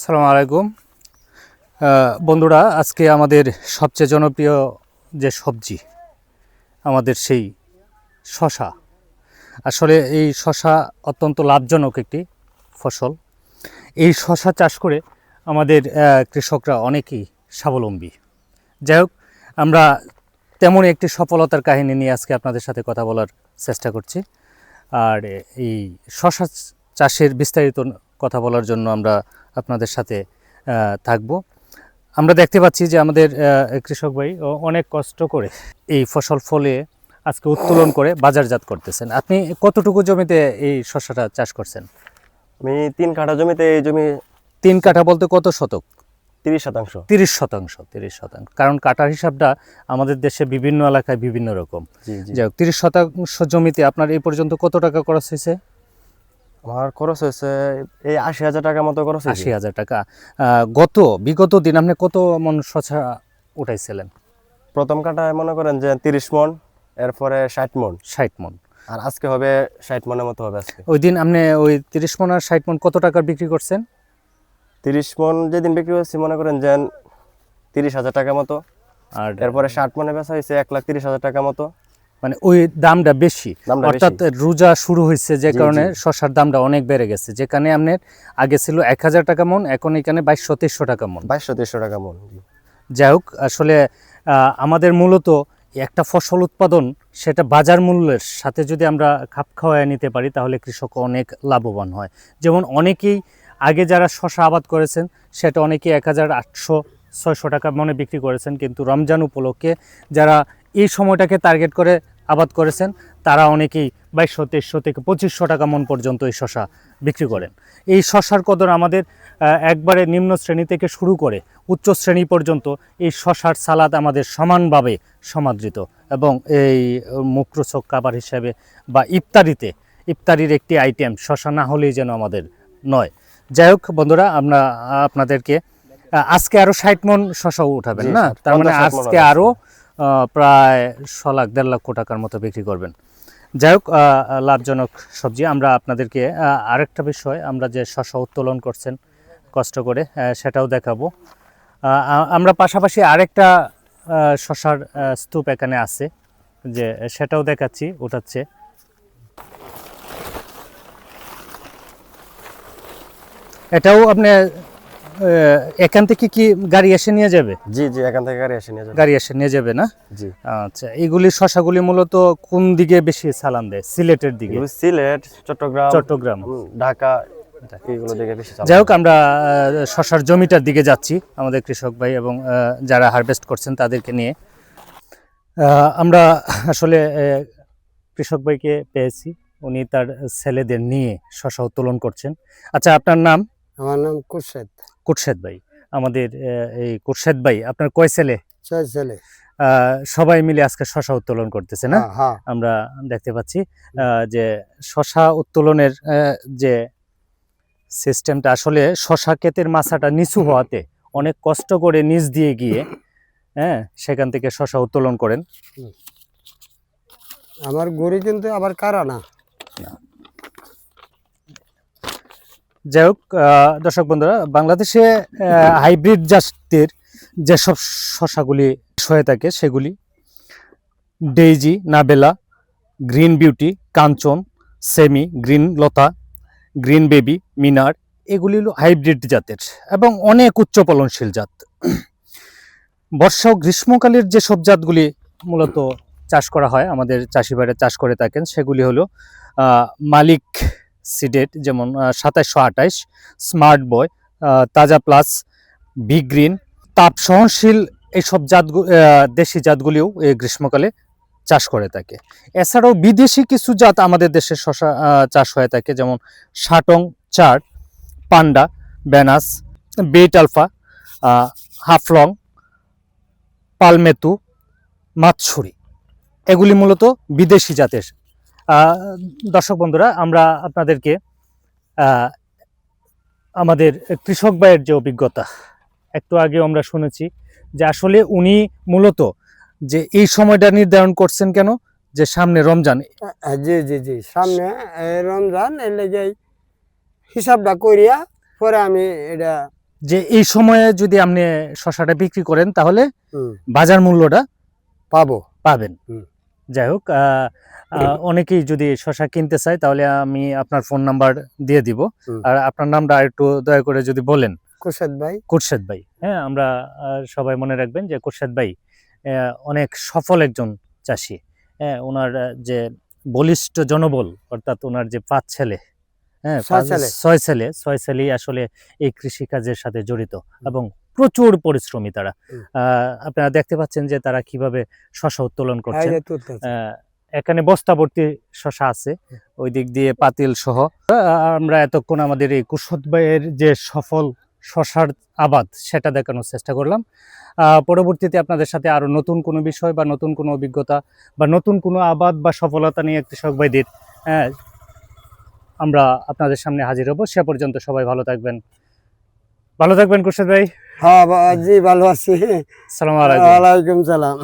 আসসালামু আলাইকুম বন্ধুরা, আজকে আমাদের সবচেয়ে জনপ্রিয় যে সবজি আমাদের সেই শশা। আসলে এই শশা অত্যন্ত লাভজনক একটি ফসল। এই শশা চাষ করে আমাদের কৃষকরা অনেকেই স্বাবলম্বী। যাই হোক, আমরা তেমনই একটি সফলতার কাহিনী নিয়ে আজকে আপনাদের সাথে কথা বলার চেষ্টা করছি। আর এই শশা চাষের বিস্তারিত কথা বলার জন্য আমরা আপনাদের সাথে থাকব। আমরা দেখতে পাচ্ছি যে আমাদের কৃষক ভাই অনেক কষ্ট করে এই ফসল ফলে আজকে উত্তোলন করে বাজারজাত করতেছেন। আপনি কতটুকু জমিতে এই শসাটা চাষ করছেন? আমি 3 কাঠা জমিতে, এই জমি 3 কাঠা বলতে কত শতক? 30%। 30%। কারণ কাঠার হিসাবটা আমাদের দেশে বিভিন্ন এলাকায় বিভিন্ন রকম। যাই হোক, 30% জমিতে আপনার এই পর্যন্ত কত টাকা খরচ হয়েছে? আমার খরচ হয়েছে এই 80,000 টাকা মতো খরচ হয়েছে। 80,000 টাকা। বিগত দিন আপনি কত মন শসা উঠাইছিলেন? প্রথম কাঠায় মনে করেন যে 30 মন, এরপরে 60 মন। 60 মন। আর আজকে হবে 60 মনের মতো হবে আজকে। ওই দিন আপনি ওই 30 মন আর 60 মন কত টাকার বিক্রি করছেন? 30 মন যেদিন বিক্রি হয়েছে মনে করেন যে 30,000 টাকা মতো, আর এরপরে 60 মনে বেচা হয়েছে 1,30,000 টাকা মতো। মানে ওই দামটা বেশি, অর্থাৎ রোজা শুরু হয়েছে যে কারণে শসার দামটা অনেক বেড়ে গেছে। যেখানে আপনার আগে ছিল 1,000 টাকা মন, এখন এখানে 2200-2300 টাকা মন। 2200-2300 টাকা মন। যাই হোক, আসলে আমাদের মূলত একটা ফসল উৎপাদন, সেটা বাজার মূল্যের সাথে যদি আমরা খাপ খাওয়ায় নিতে পারি তাহলে কৃষক অনেক লাভবান হয়। যেমন অনেকেই আগে যারা শসা আবাদ করেছেন সেটা অনেকেই 1,800-600 টাকা মনে বিক্রি করেছেন, কিন্তু রমজান উপলক্ষে যারা এই সময়টাকে টার্গেট করে আবাদ করেছেন তারা অনেকেই 2200-2300 থেকে 2500 টাকা মন পর্যন্ত এই শসা বিক্রি করেন। এই শসার কদর আমাদের একবারে নিম্ন শ্রেণী থেকে শুরু করে উচ্চ শ্রেণী পর্যন্ত এই শসার সালাদ আমাদের সমানভাবে সমাদৃত, এবং এই মুখরোচক খাবার হিসাবে বা ইফতারির একটি আইটেম শসা না হলেই যেন আমাদের নয়। যাই হোক বন্ধুরা, আমরা আপনাদেরকে আজকে আরও 60 মন শসা উঠাবেন না? তার মানে আজকে আরও প্রায় 1,00,000-1.5 লক্ষ টাকার মতো বিক্রি করবেন। যাই হোক, লাভজনক সবজি। আমরা আপনাদেরকে আরেকটা বিষয়, আমরা যে শসা উত্তোলন করছেন কষ্ট করে, সেটাও দেখাবো। আমরা পাশাপাশি আরেকটা শসার স্তূপ এখানে আছে, যে সেটাও দেখাচ্ছি, উঠাচ্ছে। এটাও আপনি এখান থেকে কি গাড়ি এসে নিয়ে যাবে? জি, এখান থেকে গাড়ি এসে নিয়ে যাবে না? জি। আচ্ছা, এইগুলি শসাগুলি মূলত কোন দিকে বেশি চালান দেয়? সিলেটের দিকে? সিলেট, চট্টগ্রাম, ঢাকা, এইগুলো দিকে বেশি চালান। যাই হোক, আমরা শসার জমিটার দিকে যাচ্ছি আমাদের কৃষক ভাই এবং যারা হারভেস্ট করছেন তাদেরকে নিয়ে। আমরা আসলে কৃষক ভাইকে পেয়েছি, উনি তার ছেলেদের নিয়ে শসা উত্তোলন করছেন। আচ্ছা, আপনার নাম? আমার নাম কুরশেদ ভাই। আমাদের এই কুরশেদ ভাই, আপনার কয় ছেলে? 6 ছেলে। সবাই মিলে আজকে শসা উত্তোলন করতেছে না? আমরা দেখতে পাচ্ছি যে শসা উত্তোলনের যে সিস্টেমটা, আসলে শসা ক্ষেতের মাচাটা নিচু হওয়াতে অনেক কষ্ট করে নিচ দিয়ে গিয়ে সেখান থেকে শসা উত্তোলন করেন। আমার গড়ি কিন্তু আবার কারা না। যাই হোক, দর্শক বন্ধুরা, বাংলাদেশে হাইব্রিড জাতের যেসব শসাগুলি হয়ে থাকে সেগুলি ডেইজি, নাবেলা, গ্রিন বিউটি, কাঞ্চন, সেমি, গ্রিন লতা, গ্রিন বেবি, মিনার, এগুলি হলো হাইব্রিড জাতের এবং অনেক উচ্চ ফলনশীল জাত। বর্ষা ও গ্রীষ্মকালের যেসব জাতগুলি মূলত চাষ করা হয়, আমাদের চাষি ভাইরা চাষ করে থাকেন, সেগুলি হলো মালিক সিডেড, যেমন 2728, স্মার্ট বয়, তাজা প্লাস, বিগ গ্রিন, তাপ সহনশীল, এইসব জাত দেশি জাতগুলিও এই গ্রীষ্মকালে চাষ করে থাকে। এছাড়াও বিদেশি কিছু জাত আমাদের দেশে শসা চাষ হয়ে থাকে, যেমন শাটং, চার্ট, পান্ডা, বেনাস, বেট আলফা, হাফলং, পালমেতু, মাতসুরি, এগুলি মূলত বিদেশি জাতের। দর্শক বন্ধুরা, আমরা আপনাদেরকে আমাদের কৃষক ভাইয়ের যে অভিজ্ঞতা, একটু আগে আমরা শুনেছি যে আসলে উনি মূলত যে এই সময়টা নির্ধারণ করছেন কেন, যে সামনে রমজান। জি, সামনে রমজান, এর লেগে হিসাবটা করিয়া পরে আমি এটা যে এই সময়ে যদি আপনি শশাটা বিক্রি করেন তাহলে হুম, বাজার মূল্যটা পাবো। পাবেন। হুম। যাই হোক, অনেকেই যদি শশা কিনতে চায় তাহলে আমি আপনার ফোন নাম্বার দিয়ে দিব। হুম। আর আপনার নামটা একটু দয়া করে যদি বলেন। কুশাদ ভাই। খুরশেদ ভাই, হ্যাঁ, আমরা সবাই মনে রাখবেন যে খুরশেদ ভাই অনেক সফল একজন চাষি। হ্যাঁ, ওনার যে বলিষ্ঠ জনবল, অর্থাৎ ওনার যে 5 ছেলে, হ্যাঁ, 6 ছেলেই আসলে এই কৃষিকাজের সাথে জড়িত এবং প্রচুর পরিশ্রমী তারা। হুম। আপনারা দেখতে পাচ্ছেন যে তারা কিভাবে শশা উত্তোলন এই করছেন। যে তুলতেছে। এখানে বস্তা ভর্তি শশা আছে, ওই দিক দিয়ে পাতিল সহ। আমরা এতক্ষণ আমাদের এই কুশদ ভাইয়ের যে সফল শশার আবাদ সেটা দেখানোর চেষ্টা করলাম। পরবর্তীতে আপনাদের সাথে আরো নতুন কোনো বিষয় বা নতুন কোনো অভিজ্ঞতা বা নতুন কোনো আবাদ বা সফলতা নিয়ে কৃষক ভাইদের আমরা আপনাদের সামনে হাজির হব। সে পর্যন্ত সবাই ভালো থাকবেন কুশদ ভাই। হ্যাঁ জি, ভালো আছি। আসসালামু আলাইকুম। ওয়ালাইকুম সালাম।